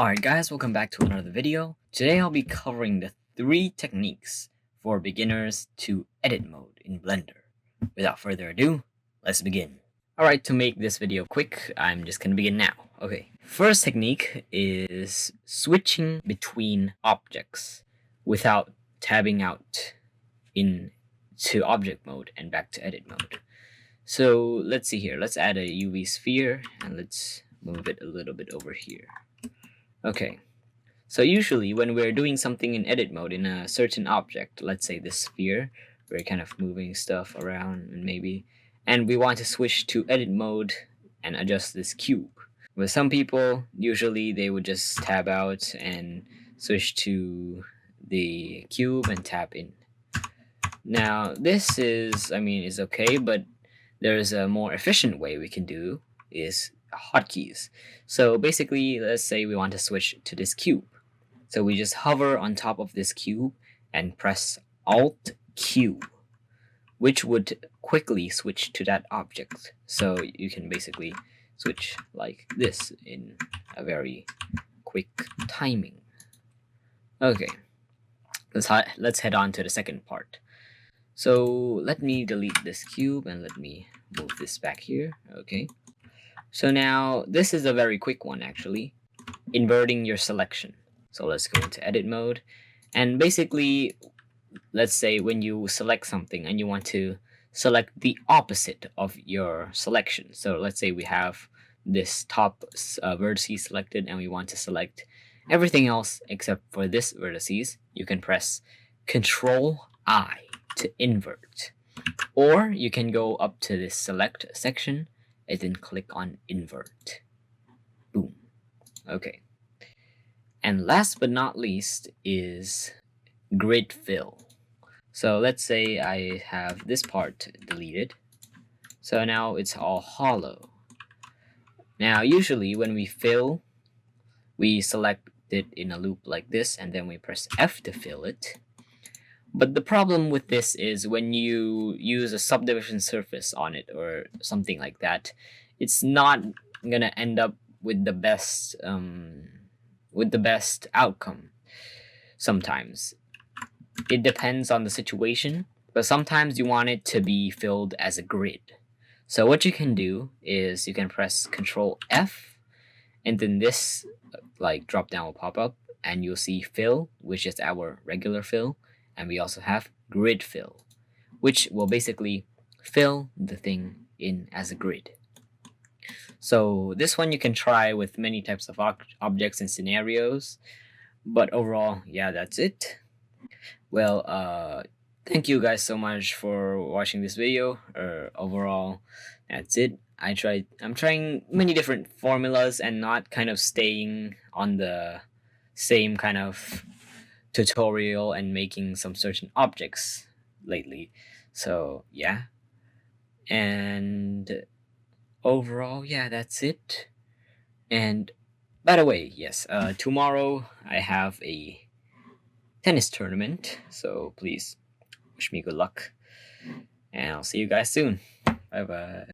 Alright guys, welcome back to another video. Today I'll be covering the 3 techniques for beginners to edit mode in Blender. Without further ado, let's begin. Alright, to make this video quick, I'm just gonna begin now. Okay, first technique is switching between objects without tabbing out into object mode and back to edit mode. So let's see here, let's add a UV sphere and let's move it a little bit over here. Okay, so usually when we're doing something in edit mode in a certain object, let's say this sphere, we're kind of moving stuff around and we want to switch to edit mode and adjust this cube. With some people, usually they would just tab out and switch to the cube and tap in. Now this is okay, but there's a more efficient way we can do is hotkeys. So basically, let's say we want to switch to this cube. So we just hover on top of this cube and press Alt Q, which would quickly switch to that object. So you can basically switch like this in a very quick timing. Okay, let's head on to the second part. So let me delete this cube and let me move this back here. Okay. So now this is a very quick one actually, inverting your selection. So let's go into edit mode, and basically let's say when you select something and you want to select the opposite of your selection. So let's say we have this top vertices selected and we want to select everything else except for this vertices. You can press Control I to invert, or you can go up to this select section and then click on invert. Boom. Okay. And last but not least is grid fill. So let's say I have this part deleted. So now it's all hollow. Now usually when we fill, we select it in a loop like this and then we press F to fill it. But the problem with this is when you use a subdivision surface on it or something like that, it's not gonna end up with the best outcome. Sometimes it depends on the situation, but sometimes you want it to be filled as a grid. So what you can do is you can press Control F, and then this drop down will pop up, and you'll see fill, which is our regular fill. And we also have grid fill, which will basically fill the thing in as a grid. So this one you can try with many types of objects and scenarios. But overall, yeah, that's it. Well, thank you guys so much for watching this video. Overall, that's it. I'm trying many different formulas and not kind of staying on the same kind of tutorial and making some certain objects lately. So yeah, and overall, yeah, that's it. And by the way, yes, tomorrow I have a tennis tournament, so please wish me good luck, and I'll see you guys soon. Bye bye.